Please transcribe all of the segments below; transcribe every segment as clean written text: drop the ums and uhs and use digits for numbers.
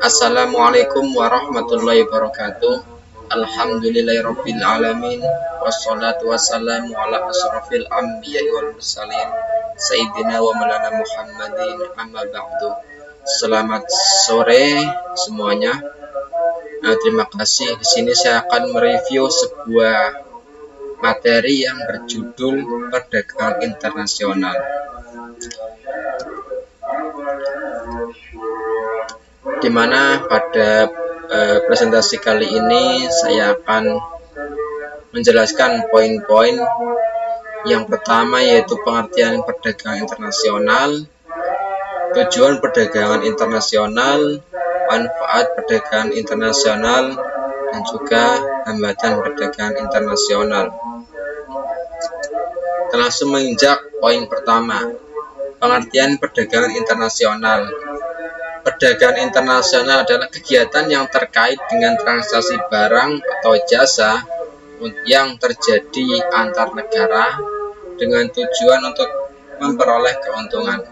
Assalamualaikum warahmatullahi wabarakatuh. Alhamdulillahirabbil alamin. Wassalatu wassalamu ala asrofil anbiya'i wal mursalin sayyidina wa maulana Muhammadin, amma ba'du. Selamat sore semuanya. Terima kasih. Di sini saya akan mereview sebuah materi yang berjudul perdagangan internasional. Di mana pada presentasi kali ini saya akan menjelaskan poin-poin. Yang pertama yaitu pengertian perdagangan internasional, tujuan perdagangan internasional, manfaat perdagangan internasional, dan juga hambatan perdagangan internasional. Kita langsung menginjak poin pertama, pengertian perdagangan internasional. Perdagangan internasional adalah kegiatan yang terkait dengan transaksi barang atau jasa yang terjadi antar negara dengan tujuan untuk memperoleh keuntungan.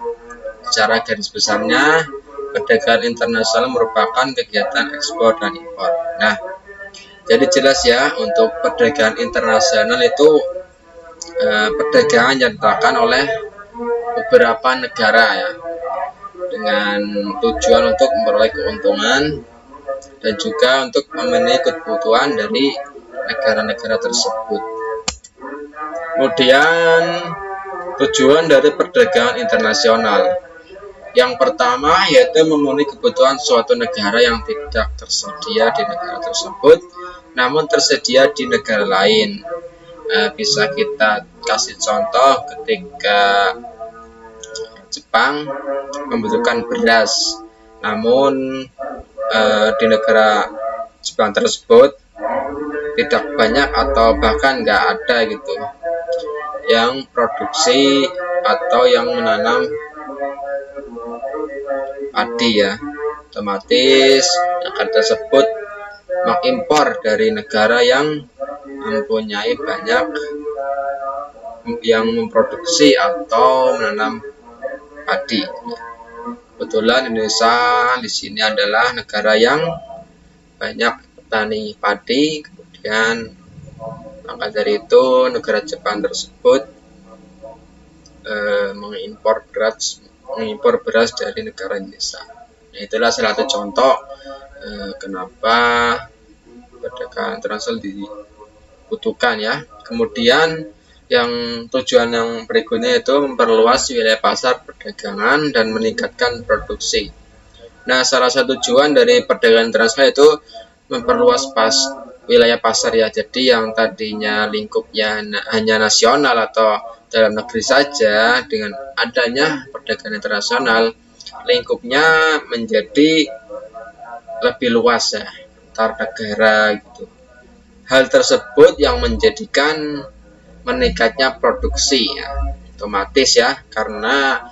Secara garis besarnya, perdagangan internasional merupakan kegiatan ekspor dan impor. Nah, jadi jelas ya, untuk perdagangan internasional itu perdagangan yang dilakukan oleh beberapa negara ya, dengan tujuan untuk memperoleh keuntungan dan juga untuk memenuhi kebutuhan dari negara-negara tersebut. Kemudian tujuan dari perdagangan internasional. Yang pertama yaitu memenuhi kebutuhan suatu negara yang tidak tersedia di negara tersebut, namun tersedia di negara lain. Bisa kita kasih contoh ketika Jepang membutuhkan beras, namun di negara Jepang tersebut tidak banyak atau bahkan nggak ada gitu yang produksi atau yang menanam padi ya. Otomatis negara tersebut mengimpor dari negara yang mempunyai banyak yang memproduksi atau menanam padi. Kebetulan Indonesia di sini adalah negara yang banyak petani padi. Kemudian maka dari itu negara Jepang tersebut mengimpor beras dari negara Indonesia. Nah, itulah salah satu contoh kenapa perdagangan internasional dibutuhkan ya. Kemudian yang tujuan yang berikutnya itu memperluas wilayah pasar perdagangan dan meningkatkan produksi. Nah, salah satu tujuan dari perdagangan internasional itu memperluas wilayah pasar ya. Jadi yang tadinya lingkupnya hanya nasional atau dalam negeri saja, dengan adanya perdagangan internasional lingkupnya menjadi lebih luas ya, antar negara gitu. Hal tersebut yang menjadikan meningkatnya produksi ya, otomatis ya, karena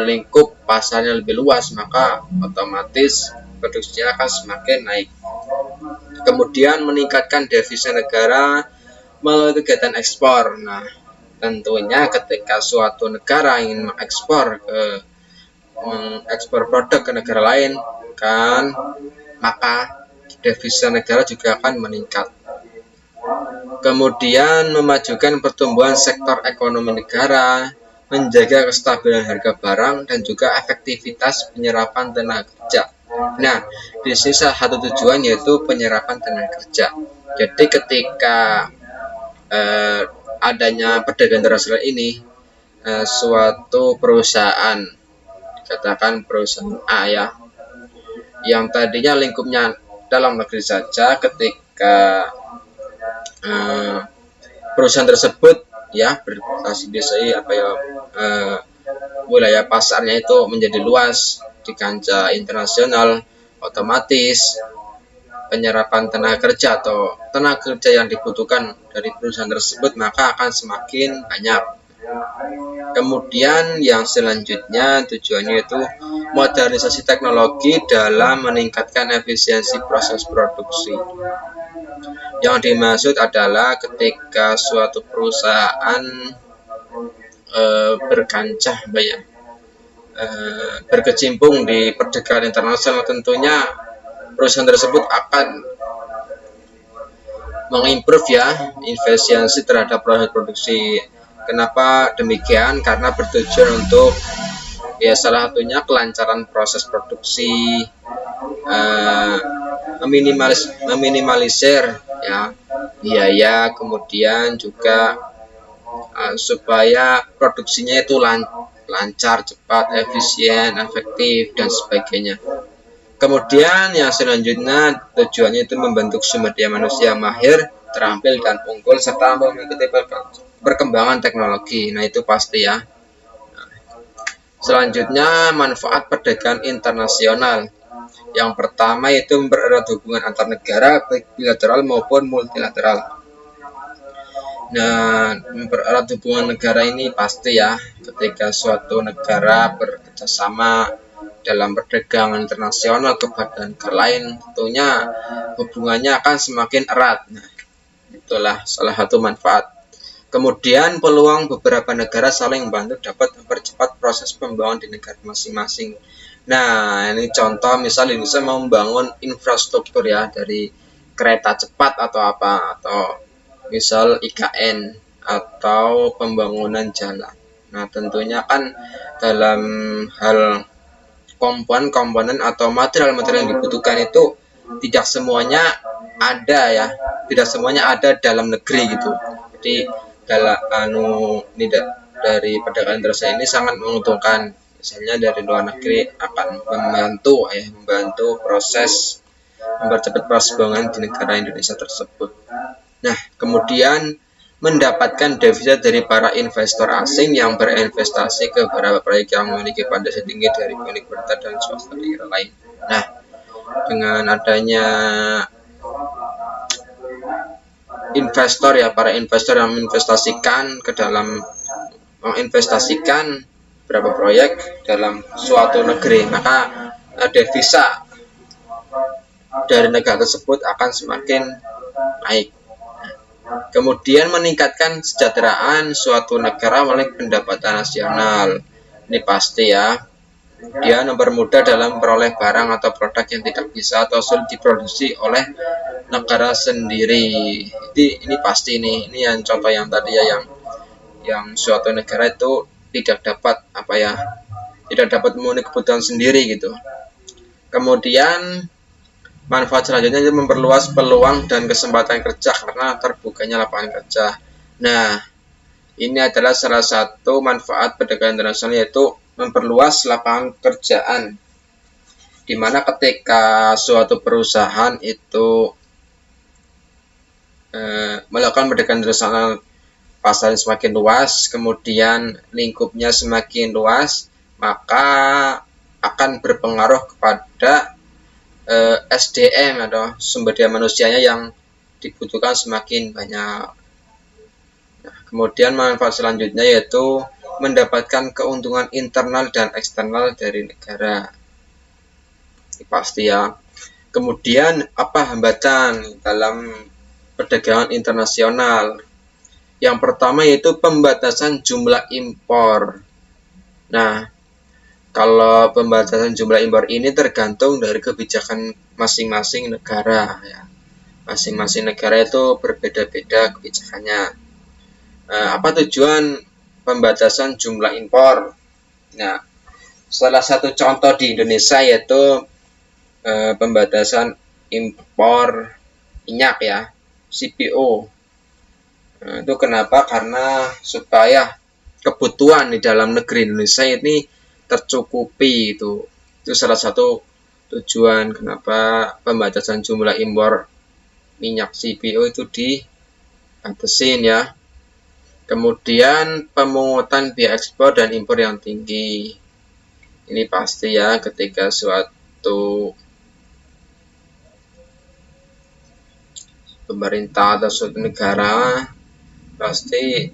lingkup pasarnya lebih luas maka otomatis produksinya akan semakin naik. Kemudian meningkatkan devisa negara melalui kegiatan ekspor. Nah, tentunya ketika suatu negara ingin mengekspor produk ke negara lain kan, maka devisa negara juga akan meningkat. Kemudian memajukan pertumbuhan sektor ekonomi negara, menjaga kestabilan harga barang, dan juga efektivitas penyerapan tenaga kerja. Nah, di sini salah satu tujuan yaitu penyerapan tenaga kerja. Jadi ketika adanya perdagangan internasional ini, suatu perusahaan, katakan perusahaan A ya, yang tadinya lingkupnya dalam negeri saja, ketika perusahaan tersebut ya berlokasi di wilayah pasarnya itu menjadi luas di kancah internasional, otomatis penyerapan tenaga kerja atau tenaga kerja yang dibutuhkan dari perusahaan tersebut maka akan semakin banyak. Kemudian yang selanjutnya tujuannya itu modernisasi teknologi dalam meningkatkan efisiensi proses produksi. Yang dimaksud adalah ketika suatu perusahaan berkancah berkecimpung di perdagangan internasional, tentunya perusahaan tersebut akan mengimprove ya efisiensi terhadap proses produksi. Kenapa demikian? Karena bertujuan untuk ya salah satunya kelancaran proses produksi, meminimalisir ya biaya, kemudian juga supaya produksinya itu lancar, cepat, efisien, efektif, dan sebagainya. Kemudian yang selanjutnya tujuannya itu membentuk sumber daya manusia mahir, terampil, dan unggul, serta mengikuti perkembangan teknologi. Nah, itu pasti ya. Selanjutnya, manfaat perdagangan internasional. Yang pertama yaitu mempererat hubungan antar negara, baik bilateral maupun multilateral. Nah, mempererat hubungan negara ini pasti ya, ketika suatu negara bekerjasama dalam perdagangan internasional kepada negara lain, tentunya hubungannya akan semakin erat. Nah, itulah salah satu manfaat. Kemudian peluang beberapa negara saling membantu dapat mempercepat proses pembangunan di negara masing-masing. Nah, ini contoh misal Indonesia mau membangun infrastruktur ya, dari kereta cepat atau apa, atau misal IKN atau pembangunan jalan. Nah, tentunya kan dalam hal komponen atau material-material yang dibutuhkan itu tidak semuanya ada ya, tidak semuanya ada dalam negeri gitu. Jadi dari perdagangan internasional ini sangat menguntungkan. Misalnya dari luar negeri akan membantu proses mempercepat proses pembangunan di negara Indonesia tersebut. Nah, kemudian mendapatkan devisa dari para investor asing yang berinvestasi ke beberapa proyek yang memiliki fondasi tinggi dari pemilik pemerintah dan swasta daerah lain. Nah, dengan adanya investor ya, para investor yang menginvestasikan beberapa proyek dalam suatu negeri, maka devisa dari negara tersebut akan semakin naik. Kemudian meningkatkan kesejahteraan suatu negara melalui pendapatan nasional. Ini pasti ya. Dia mempermudah dalam memperoleh barang atau produk yang tidak bisa atau sulit diproduksi oleh negara sendiri. Jadi ini pasti nih. Ini yang contoh yang tadi ya, yang suatu negara itu tidak dapat memenuhi kebutuhan sendiri gitu. Kemudian manfaat selanjutnya itu memperluas peluang dan kesempatan kerja karena terbukanya lapangan kerja. Nah, ini adalah salah satu manfaat perdagangan internasional, yaitu memperluas lapangan pekerjaan. Di mana ketika suatu perusahaan itu melakukan perdagangan internasional, pasarnya semakin luas, kemudian lingkupnya semakin luas, maka akan berpengaruh kepada SDM atau sumber daya manusianya yang dibutuhkan semakin banyak. Nah, kemudian manfaat selanjutnya yaitu mendapatkan keuntungan internal dan eksternal dari negara. Ini pasti ya. Kemudian apa hambatan dalam perdagangan internasional? Yang pertama yaitu pembatasan jumlah impor. Nah, kalau pembatasan jumlah impor ini tergantung dari kebijakan masing-masing negara ya. Masing-masing negara itu berbeda-beda kebijakannya. Apa tujuan pembatasan jumlah impor? Nah, salah satu contoh di Indonesia yaitu pembatasan impor minyak ya, CPO. Nah, itu kenapa? Karena supaya kebutuhan di dalam negeri Indonesia ini tercukupi. Itu salah satu tujuan kenapa pembatasan jumlah impor minyak CPO itu dibatasin ya. Kemudian pemungutan biaya ekspor dan impor yang tinggi. Ini pasti ya, ketika suatu pemerintah atau suatu negara pasti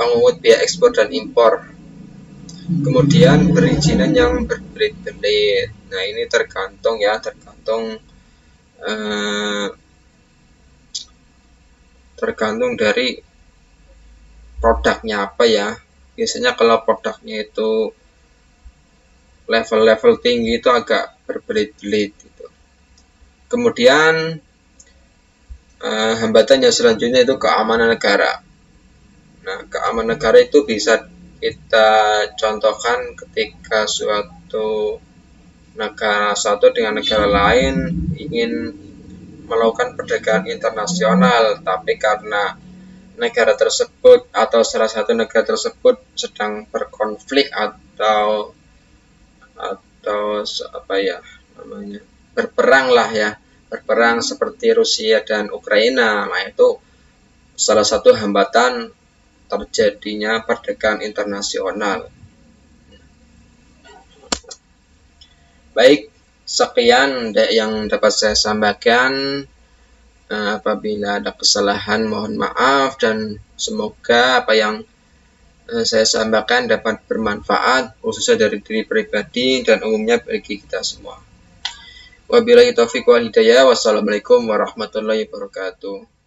pemungut biaya ekspor dan impor. Kemudian perizinan yang berbelit-belit. Nah, ini tergantung dari produknya apa ya. Biasanya kalau produknya itu level-level tinggi itu agak berbelit-belit gitu. Kemudian hambatan yang selanjutnya itu keamanan negara. Nah, keamanan negara itu bisa kita contohkan ketika suatu negara satu dengan negara lain ingin melakukan perdagangan internasional, tapi karena negara tersebut atau salah satu negara tersebut sedang berkonflik atau apa ya namanya, berperang lah ya, berperang seperti Rusia dan Ukraina. Nah, itu salah satu hambatan terjadinya perdagangan internasional. Baik, sekian yang dapat saya sampaikan. Apabila ada kesalahan mohon maaf, dan semoga apa yang saya sampaikan dapat bermanfaat khususnya dari diri pribadi dan umumnya bagi kita semua. Wabillahi taufiq wal hidayah. Wassalamualaikum warahmatullahi wabarakatuh.